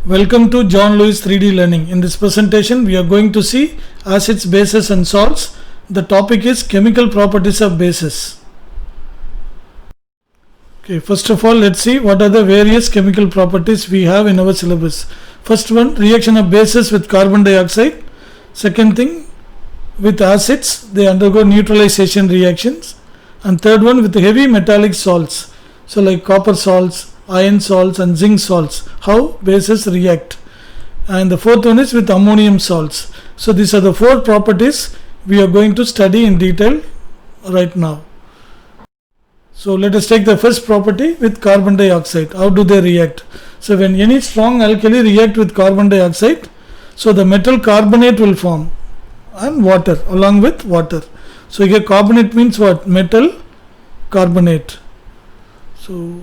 Welcome to John Lewis 3D Learning. In this presentation, we are going to see acids, bases and salts. The topic is chemical properties of bases. Okay, first of all, let's see what are the various chemical properties we have in our syllabus. First one, reaction of bases with carbon dioxide. Second thing, with acids, they undergo neutralization reactions. And third one, with heavy metallic salts. So like copper salts, iron salts and zinc salts, how bases react. And the fourth one is with ammonium salts. So these are the four properties we are going to study in detail right now. So let us take the first property with carbon dioxide. How do they react? So when any strong alkali react with carbon dioxide, so the metal carbonate will form and water along with water. So here carbonate means what? Metal carbonate. So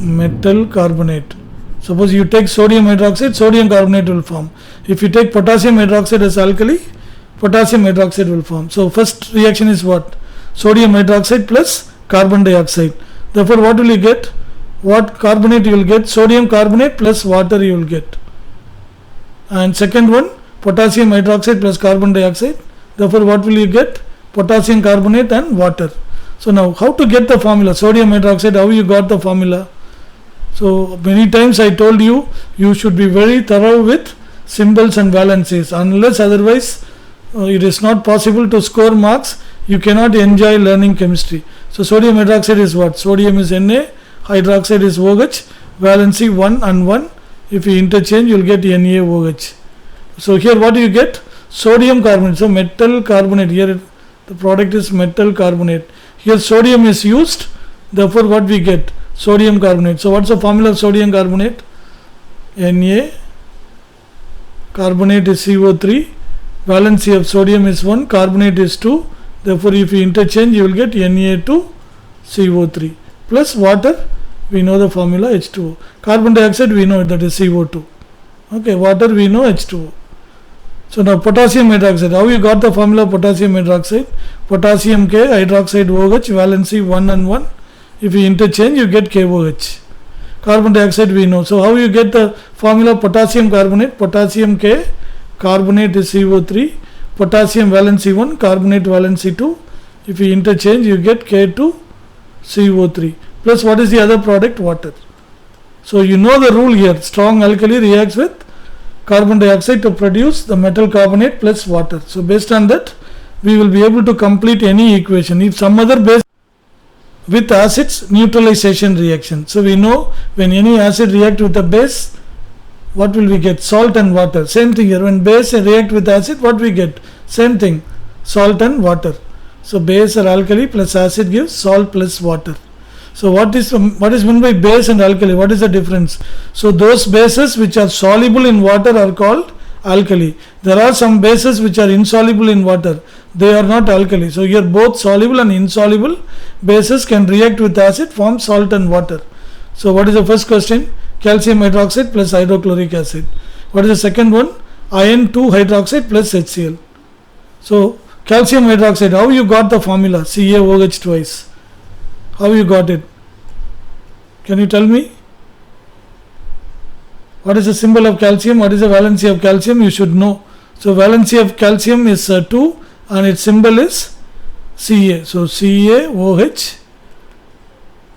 metal carbonate. Suppose you take sodium hydroxide, sodium carbonate will form. If you take potassium hydroxide as alkali, potassium hydroxide will form. So first reaction is what? Sodium hydroxide plus carbon dioxide. Therefore what will you get? What carbonate you will get? Sodium carbonate plus water you will get. And second one, potassium hydroxide plus carbon dioxide. Therefore what will you get? Potassium carbonate and water. So now how to get the formula? Sodium hydroxide, how you got the formula? So many times I told you, you should be very thorough with symbols and valencies. Unless otherwise it is not possible to score marks, you cannot enjoy learning chemistry. So sodium hydroxide is what? Sodium is Na, hydroxide is OH, valency 1 and 1. If you interchange, you will get NaOH. So here what do you get? Sodium carbonate. So metal carbonate, here the product is metal carbonate. Here sodium is used, therefore what we get? Sodium carbonate. So what's the formula of sodium carbonate? Na, carbonate is CO3, valency of sodium is 1, carbonate is 2. Therefore if you interchange, you will get Na2CO3 plus water. We know the formula H2O. Carbon dioxide we know that is CO2. Okay, water we know H2O. So now potassium hydroxide. How you got the formula of potassium hydroxide? Potassium K, hydroxide OH, valency 1 and 1. If you interchange, you get KOH. Carbon dioxide we know. So how you get the formula of potassium carbonate? Potassium K, carbonate is CO3, potassium valency 1, carbonate valency 2. If you interchange, you get K2CO3. Plus what is the other product? Water. So you know the rule here. Strong alkali reacts with carbon dioxide to produce the metal carbonate plus water. So based on that, we will be able to complete any equation. If some other base with acids, neutralization reaction. So we know when any acid react with a base, what will we get? Salt and water. Same thing here. When base react with acid, what we get? Same thing. Salt and water. So base or alkali plus acid gives salt plus water. So what is meant by base and alkali? What is the difference? So those bases which are soluble in water are called alkali. There are some bases which are insoluble in water. They are not alkali. So here both soluble and insoluble bases can react with acid, form salt and water. So what is the first question? Calcium hydroxide plus hydrochloric acid. What is the second one? Iron 2 hydroxide plus HCl. So calcium hydroxide, how you got the formula? CaOH twice. How you got it? Can you tell me? What is the symbol of calcium? What is the valency of calcium? You should know. So valency of calcium is 2 and its symbol is Ca. So CaOH,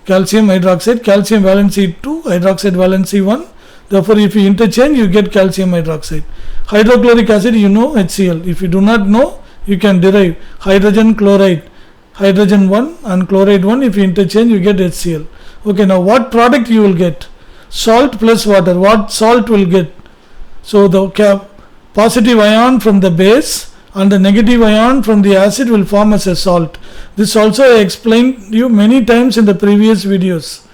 calcium hydroxide, calcium valency 2, hydroxide valency 1. Therefore if you interchange, you get calcium hydroxide. Hydrochloric acid, you know HCl. If you do not know, you can derive hydrogen chloride, hydrogen 1 and chloride 1. If you interchange, you get HCl. Okay, now what product you will get? Salt plus water. What salt will get? So the positive ion from the base and the negative ion from the acid will form as a salt. This also I explained you many times in the previous videos.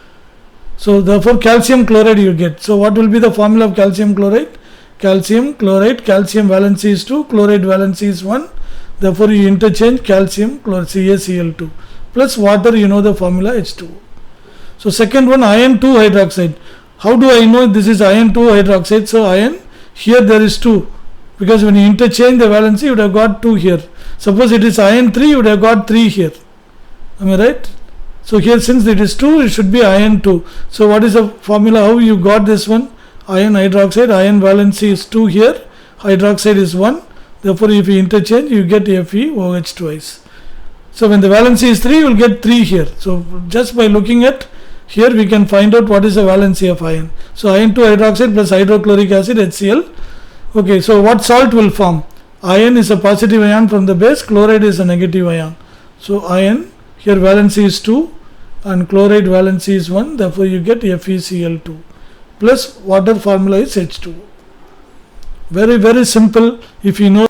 So therefore calcium chloride you get. So what will be the formula of calcium chloride? Calcium chloride, calcium valency is 2, chloride valency is 1. Therefore you interchange calcium chloride, CaCl2 plus water, you know the formula H2O. So second one, iron 2 hydroxide. How do I know this is iron 2 hydroxide? So iron, here there is 2, because when you interchange the valency, you would have got 2 here. Suppose it is iron 3, you would have got 3 here. Am I right? So here since it is 2, it should be iron 2. So what is the formula? How you got this one? Iron hydroxide, iron valency is 2 here, hydroxide is 1. Therefore if you interchange, you get FeOH twice. So when the valency is 3, you will get 3 here. So just by looking at here, we can find out what is the valency of iron. So iron 2 hydroxide plus hydrochloric acid HCl. Okay, so what salt will form? Iron is a positive ion from the base, chloride is a negative ion. So iron, here valency is 2 and chloride valency is 1, therefore you get FeCl2 plus water formula is H2. Very, very simple if you know.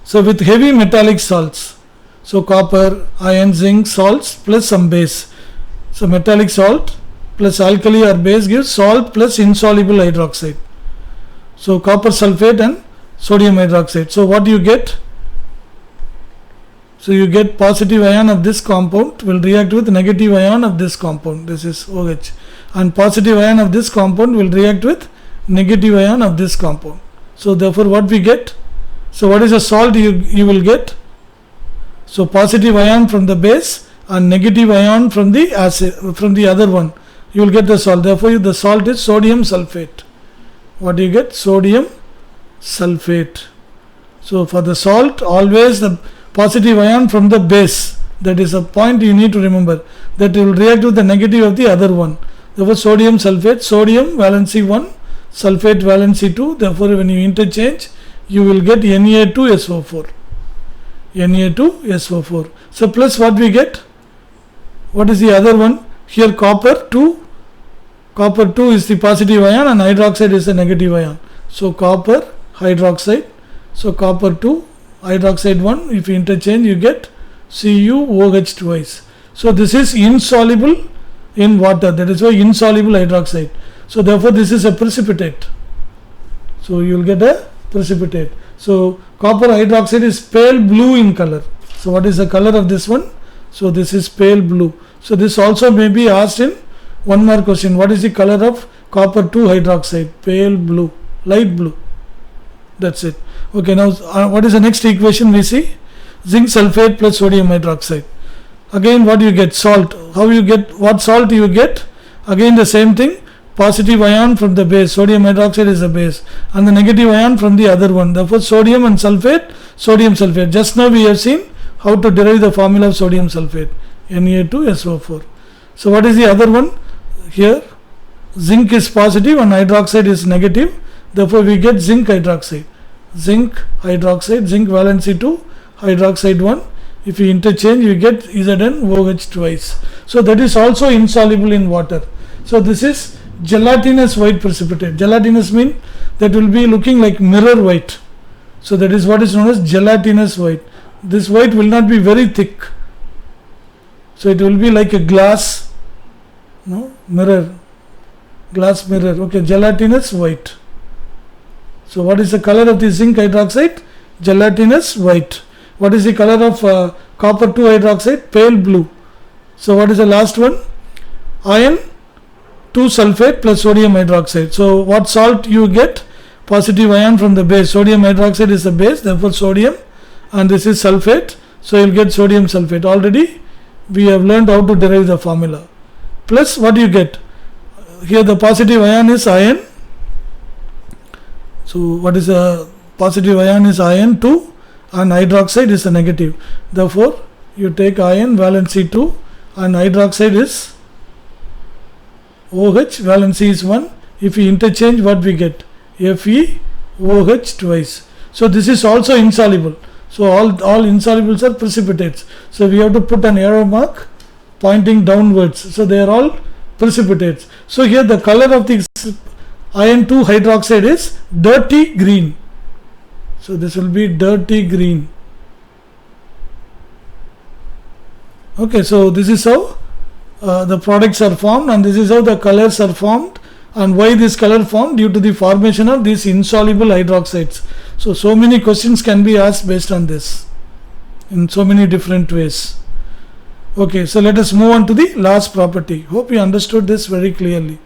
So with heavy metallic salts, so copper, iron, zinc, salts plus some base. So metallic salt plus alkali or base gives salt plus insoluble hydroxide. So copper sulfate and sodium hydroxide. So what do you get? So you get positive ion of this compound will react with negative ion of this compound. This is OH. And positive ion of this compound will react with negative ion of this compound. So therefore what we get? So what is the salt you will get? So positive ion from the base and negative ion from the acid, from the other one. You will get the salt. Therefore the salt is sodium sulfate. What do you get? Sodium sulfate. So for the salt, always the positive ion from the base. That is a point you need to remember. That will react with the negative of the other one. Therefore sodium sulfate, sodium valency 1, sulfate valency 2. Therefore when you interchange, you will get Na2SO4. Na2SO4. So plus what we get? What is the other one? Here copper 2. Copper 2 is the positive ion and hydroxide is the negative ion. So copper hydroxide. So copper 2, hydroxide 1. If you interchange, you get CuOH twice. So this is insoluble in water. That is why insoluble hydroxide. So therefore this is a precipitate. So you will get a precipitate. So copper hydroxide is pale blue in color. So what is the color of this one? So this is pale blue. So this also may be asked in one more question. What is the color of copper 2 hydroxide? Pale blue, light blue. That's it. Okay, now what is the next equation we see? Zinc sulfate plus sodium hydroxide. Again what you get? Salt. How you get? What salt you get? Again the same thing. Positive ion from the base. Sodium hydroxide is the base. And the negative ion from the other one. Therefore sodium and sulfate, sodium sulfate. Just now we have seen how to derive the formula of sodium sulfate. Na2SO4. So what is the other one? Here zinc is positive and hydroxide is negative. Therefore we get zinc hydroxide. Zinc hydroxide, zinc valency 2, hydroxide 1. If you interchange, you get ZnOH twice. So that is also insoluble in water. So this is gelatinous white precipitate. Gelatinous means that will be looking like mirror white. So that is what is known as gelatinous white. This white will not be very thick. So it will be like a glass, mirror, glass mirror. Okay, gelatinous white. So what is the color of the zinc hydroxide? Gelatinous white. What is the color of copper 2 hydroxide? Pale blue. So what is the last one? Iron 2 sulfate plus sodium hydroxide. So what salt you get? Positive ion from the base. Sodium hydroxide is the base, therefore sodium, and this is sulfate. So you will get sodium sulfate. Already we have learned how to derive the formula. Plus what you get? Here the positive ion is iron. So what is the positive ion is iron 2 and hydroxide is a negative. Therefore you take iron valency 2 and hydroxide is OH, valency is 1. If we interchange, what we get? FeOH twice. So this is also insoluble. So all insolubles are precipitates. So we have to put an arrow mark pointing downwards. So they are all precipitates. So here the color of the iron 2 hydroxide is dirty green. So this will be dirty green. Okay, so this is how the products are formed, and this is how the colors are formed, and why this color formed due to the formation of these insoluble hydroxides. So many questions can be asked based on this in so many different ways. Okay, so let us move on to the last property. Hope you understood this very clearly.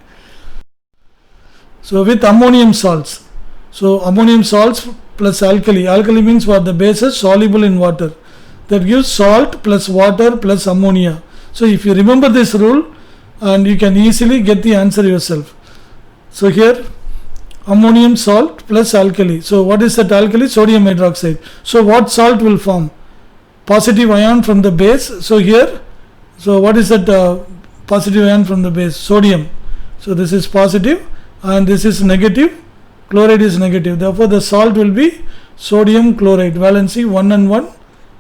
So with ammonium salts, so ammonium salts plus alkali. Alkali means what? The base is soluble in water. That gives salt plus water plus ammonia. So if you remember this rule, and you can easily get the answer yourself. So here ammonium salt plus alkali. So what is that alkali? Sodium hydroxide. So what salt will form? Positive ion from the base. So here, so what is that positive ion from the base? Sodium. So this is positive and this is negative. Chloride is negative. Therefore the salt will be sodium chloride. Valency 1 and 1.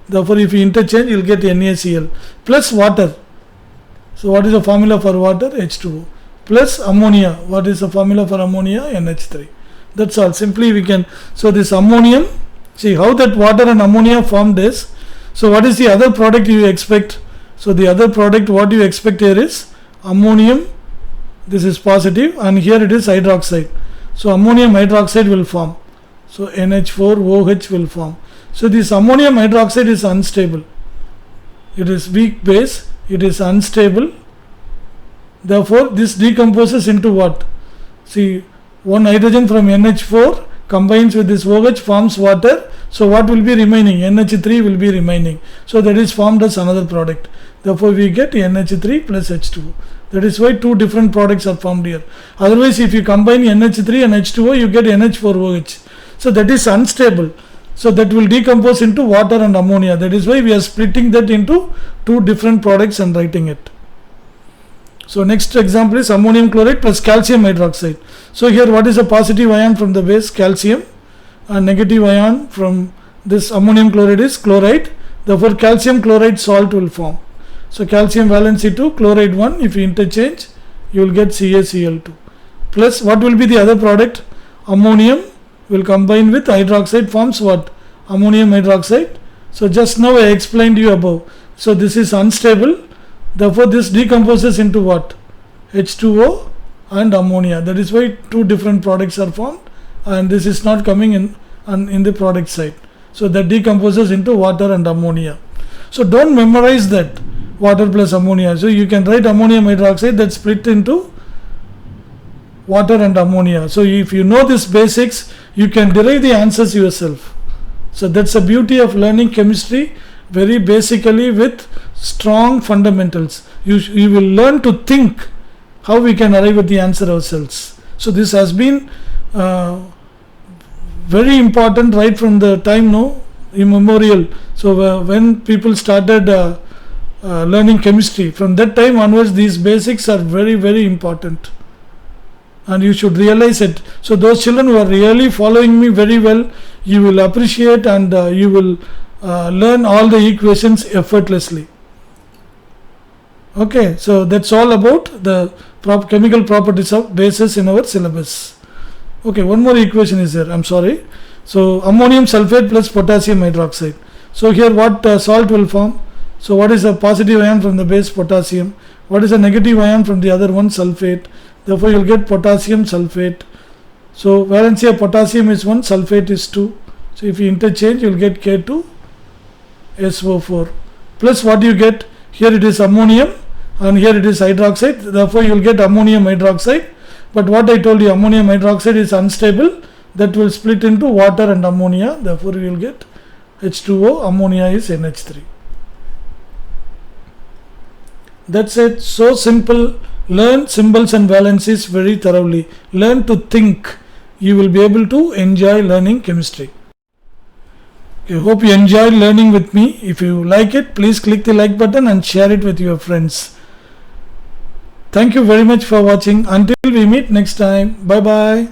Therefore if you interchange, you will get NaCl plus water. So what is the formula for water? H2O. Plus ammonia. What is the formula for ammonia? NH3. That's all. Simply we can. So this ammonium, see how that water and ammonia formed this. So what is the other product you expect? So the other product what you expect here is ammonium. This is positive and here it is hydroxide. So ammonium hydroxide will form. So NH4OH will form. So this ammonium hydroxide is unstable. It is weak base. It is unstable. Therefore this decomposes into what? See, one hydrogen from NH4 combines with this OH, forms water. So what will be remaining? NH3 will be remaining. So that is formed as another product. Therefore we get NH3 plus H2O. That is why two different products are formed here. Otherwise if you combine NH3 and H2O, you get NH4OH. So that is unstable. So that will decompose into water and ammonia. That is why we are splitting that into two different products and writing it. So next example is ammonium chloride plus calcium hydroxide. So here what is a positive ion from the base? Calcium, and negative ion from this ammonium chloride is chloride. Therefore calcium chloride salt will form. So calcium valency 2, chloride 1. If you interchange, you will get CaCl2. Plus what will be the other product? Ammonium will combine with hydroxide, forms what? Ammonium hydroxide. So just now I explained you above. So this is unstable. Therefore this decomposes into what? H2O and ammonia. That is why two different products are formed, and this is not coming in the product side. So that decomposes into water and ammonia. So don't memorize that water plus ammonia. So you can write ammonium hydroxide, that's split into water and ammonia. So if you know these basics, you can derive the answers yourself. So that's the beauty of learning chemistry very basically with strong fundamentals. You will learn to think how we can arrive at the answer ourselves. So this has been very important right from the time immemorial. So when people started learning chemistry, from that time onwards these basics are very, very important, and you should realize it. So those children who are really following me very well, you will appreciate and you will learn all the equations effortlessly. Okay, so that's all about the chemical properties of bases in our syllabus. Okay, one more equation is there, I'm sorry. So ammonium sulfate plus potassium hydroxide. So here what salt will form? So what is a positive ion from the base? Potassium. What is a negative ion from the other one? Sulfate. Therefore you will get potassium sulfate. So valency of potassium is 1, sulfate is 2. So if you interchange, you will get K2SO4. Plus what you get? Here it is ammonium and here it is hydroxide. Therefore you will get ammonium hydroxide. But what I told you, ammonium hydroxide is unstable. That will split into water and ammonia. Therefore you will get H2O. Ammonia is NH3. That's it. So simple. Learn symbols and valencies very thoroughly. Learn to think. You will be able to enjoy learning chemistry. Okay, hope you enjoyed learning with me. If you like it, please click the like button and share it with your friends. Thank you very much for watching. Until we meet next time. Bye bye.